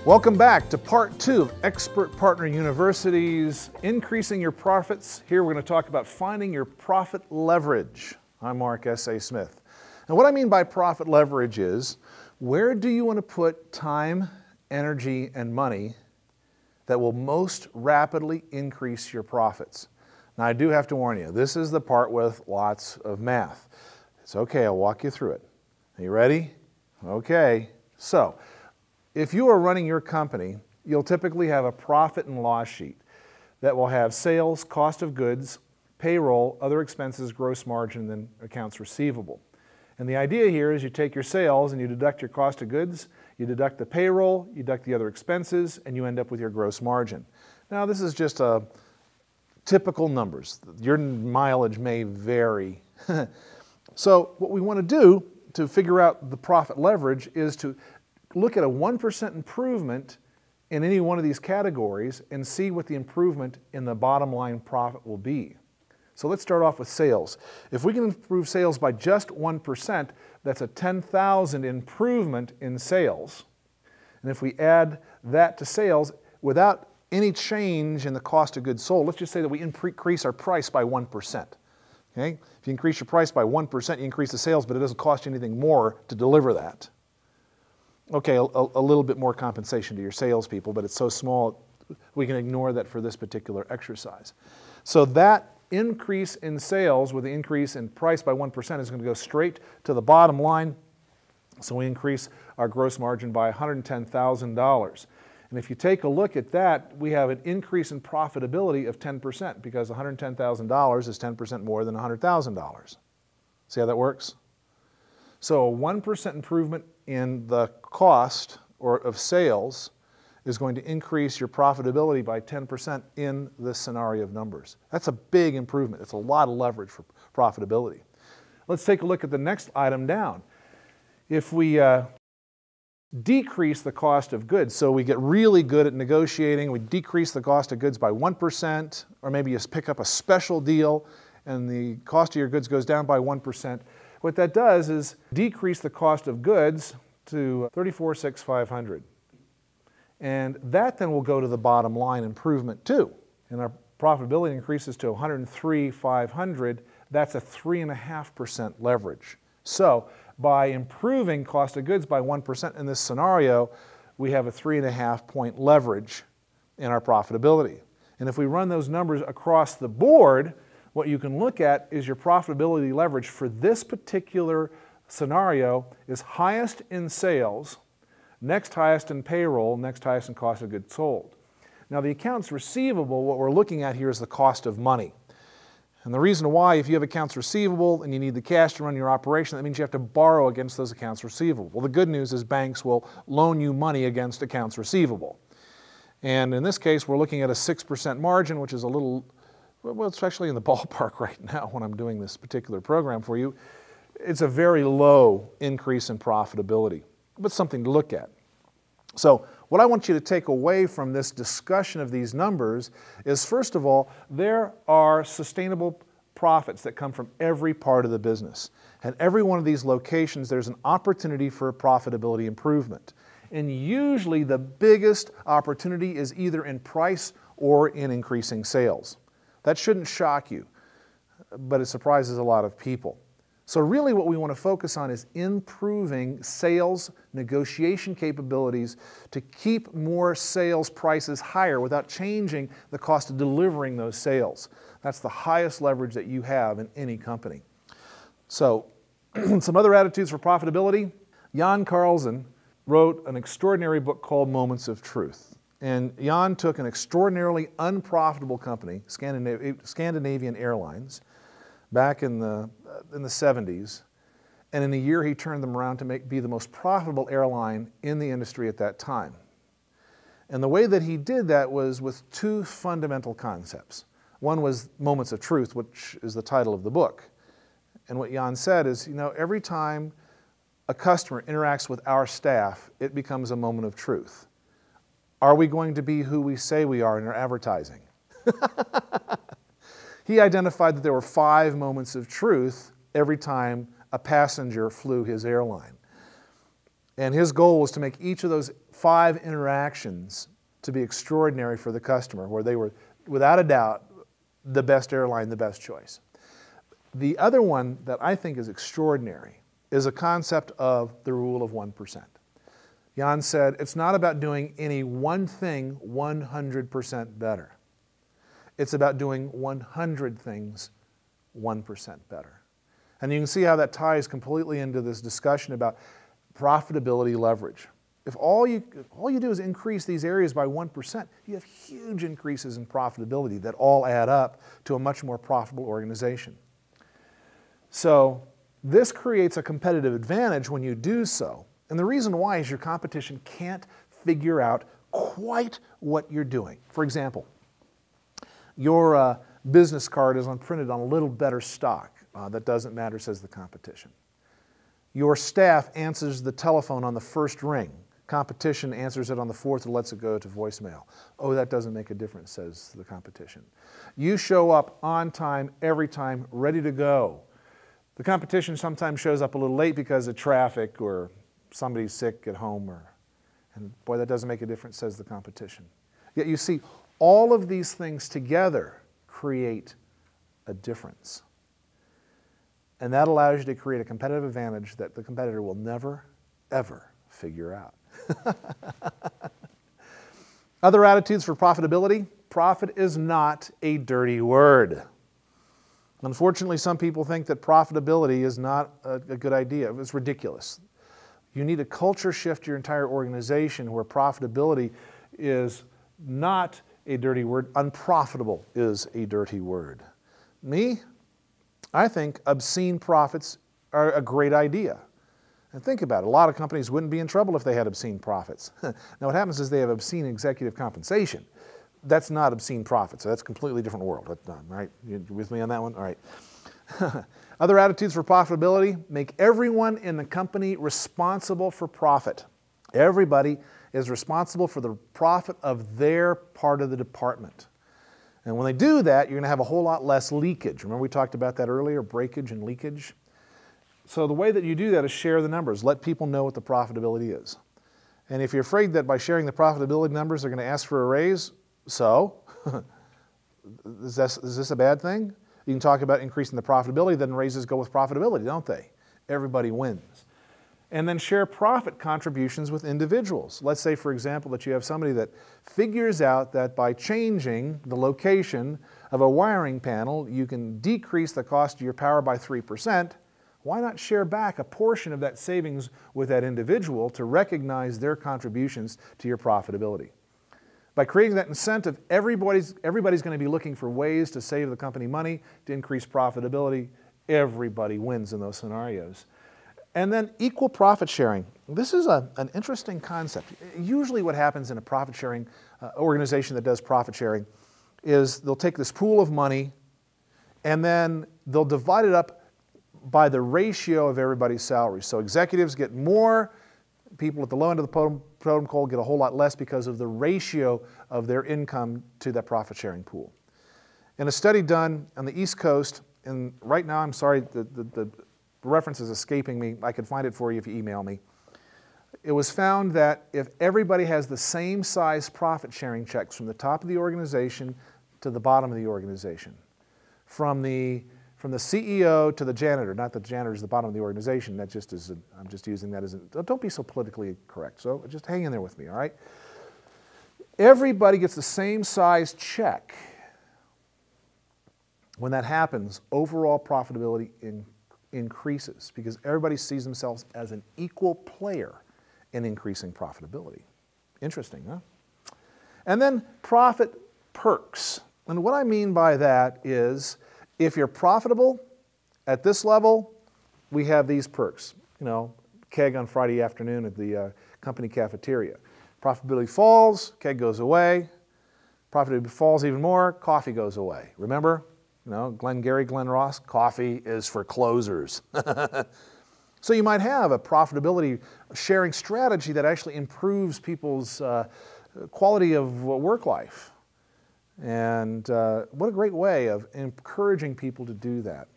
Welcome back to part 2 of Expert Partner University's Increasing Your Profits. Here we're going to talk about finding your profit leverage. I'm Mark S.A. Smith. And what I mean by profit leverage is, where do you want to put time, energy, and money that will most rapidly increase your profits? Now I do have to warn you, this is the part with lots of math. It's okay, I'll walk you through it. Are you ready? Okay. So, if you are running your company, you'll typically have a profit and loss sheet that will have sales, cost of goods, payroll, other expenses, gross margin, and then accounts receivable. And the idea here is you take your sales and you deduct your cost of goods, you deduct the payroll, you deduct the other expenses, and you end up with your gross margin. Now this is just a typical numbers. Your mileage may vary. So what we want to do to figure out the profit leverage is to look at a 1% improvement in any one of these categories and see what the improvement in the bottom line profit will be. So let's start off with sales. If we can improve sales by just 1%, that's a $10,000 improvement in sales. And if we add that to sales without any change in the cost of goods sold, let's just say that we increase our price by 1%. Okay? If you increase your price by 1%, you increase the sales, but it doesn't cost you anything more to deliver that. Okay, a little bit more compensation to your salespeople, but it's so small we can ignore that for this particular exercise. So that increase in sales with the increase in price by 1% is going to go straight to the bottom line. So we increase our gross margin by $110,000. And if you take a look at that, we have an increase in profitability of 10% because $110,000 is 10% more than $100,000. See how that works? So a 1% improvement in the cost of sales is going to increase your profitability by 10% in this scenario of numbers. That's a big improvement. It's a lot of leverage for profitability. Let's take a look at the next item down. If we decrease the cost of goods, so we get really good at negotiating, we decrease the cost of goods by 1%, or maybe you pick up a special deal and the cost of your goods goes down by 1%. What that does is decrease the cost of goods to $34,600. And that then will go to the bottom line improvement too. And our profitability increases to $103,500. That's a 3.5% leverage. So by improving cost of goods by 1% in this scenario, we have a 3.5 point leverage in our profitability. And if we run those numbers across the board, what you can look at is your profitability leverage for this particular scenario is highest in sales, next highest in payroll, next highest in cost of goods sold. Now the accounts receivable, what we're looking at here is the cost of money. And the reason why, if you have accounts receivable and you need the cash to run your operation, that means you have to borrow against those accounts receivable. Well, the good news is banks will loan you money against accounts receivable. And in this case, we're looking at a 6% margin, which is a little, well, it's actually in the ballpark right now when I'm doing this particular program for you. It's a very low increase in profitability, but something to look at. So what I want you to take away from this discussion of these numbers is, first of all, there are sustainable profits that come from every part of the business. And every one of these locations, there's an opportunity for profitability improvement. And usually the biggest opportunity is either in price or in increasing sales. That shouldn't shock you, but it surprises a lot of people. So really what we want to focus on is improving sales negotiation capabilities to keep more sales prices higher without changing the cost of delivering those sales. That's the highest leverage that you have in any company. So some other attitudes for profitability. Jan Carlzon wrote an extraordinary book called Moments of Truth. And Jan took an extraordinarily unprofitable company, Scandinavian Airlines, back in the 70s, and in a year he turned them around to be the most profitable airline in the industry at that time. And the way that he did that was with two fundamental concepts. One was Moments of Truth, which is the title of the book. And what Jan said is, you know, every time a customer interacts with our staff, it becomes a moment of truth. Are we going to be who we say we are in our advertising? He identified that there were 5 moments of truth every time a passenger flew his airline. And his goal was to make each of those 5 interactions to be extraordinary for the customer, where they were, without a doubt, the best airline, the best choice. The other one that I think is extraordinary is a concept of the rule of 1%. Jan said, it's not about doing any one thing 100% better. It's about doing 100 things 1% better. And you can see how that ties completely into this discussion about profitability leverage. If all you do is increase these areas by 1%, you have huge increases in profitability that all add up to a much more profitable organization. So this creates a competitive advantage when you do so. And the reason why is your competition can't figure out quite what you're doing. For example, your business card is printed on a little better stock. That doesn't matter, says the competition. Your staff answers the telephone on the first ring. Competition answers it on the 4th or lets it go to voicemail. Oh, that doesn't make a difference, says the competition. You show up on time, every time, ready to go. The competition sometimes shows up a little late because of traffic or somebody's sick at home, and boy, that doesn't make a difference, says the competition. Yet you see, all of these things together create a difference. And that allows you to create a competitive advantage that the competitor will never, ever figure out. Other attitudes for profitability. Profit is not a dirty word. Unfortunately, some people think that profitability is not a good idea. It's ridiculous. You need to culture shift your entire organization where profitability is not a dirty word. Unprofitable is a dirty word. Me, I think obscene profits are a great idea. And think about it. A lot of companies wouldn't be in trouble if they had obscene profits. Now what happens is they have obscene executive compensation. That's not obscene profits. So that's a completely different world. Right? You with me on that one? All right. Other attitudes for profitability: make everyone in the company responsible for profit. Everybody is responsible for the profit of their part of the department. And when they do that, you're going to have a whole lot less leakage. Remember we talked about that earlier, breakage and leakage? So the way that you do that is share the numbers. Let people know what the profitability is. And if you're afraid that by sharing the profitability numbers they're going to ask for a raise, so is this a bad thing? You can talk about increasing the profitability, then raises go with profitability, don't they? Everybody wins. And then share profit contributions with individuals. Let's say, for example, that you have somebody that figures out that by changing the location of a wiring panel, you can decrease the cost of your power by 3%. Why not share back a portion of that savings with that individual to recognize their contributions to your profitability? By creating that incentive, everybody's going to be looking for ways to save the company money, to increase profitability. Everybody wins in those scenarios. And then equal profit sharing. This is an interesting concept. Usually what happens in a profit sharing organization that does profit sharing is they'll take this pool of money and then they'll divide it up by the ratio of everybody's salaries. So executives get more, people at the low end of the totem pole get a whole lot less because of the ratio of their income to that profit sharing pool. In a study done on the East Coast, and right now I'm sorry, the reference is escaping me. I could find it for you if you email me. It was found that if everybody has the same size profit sharing checks from the top of the organization to the bottom of the organization, from the CEO to the janitor, not that the janitor is the bottom of the organization, that just is, I'm just using that as don't be so politically correct, so just hang in there with me, all right? Everybody gets the same size check. When that happens, overall profitability increases because everybody sees themselves as an equal player in increasing profitability. Interesting, huh? And then profit perks. And what I mean by that is if you're profitable at this level, we have these perks. You know, keg on Friday afternoon at the company cafeteria. Profitability falls, keg goes away. Profitability falls even more, coffee goes away. Remember? You know, Glengarry Glen Ross, coffee is for closers. So you might have a profitability sharing strategy that actually improves people's quality of work life. And what a great way of encouraging people to do that.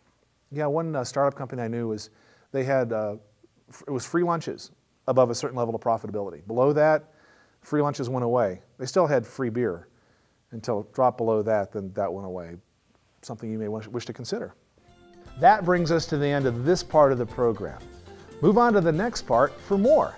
Yeah, one startup company I knew was, they had, it was free lunches. above a certain level of profitability. Below that, free lunches went away. They still had free beer until it dropped below that, then that went away. Something you may wish to consider. That brings us to the end of this part of the program. Move on to the next part for more.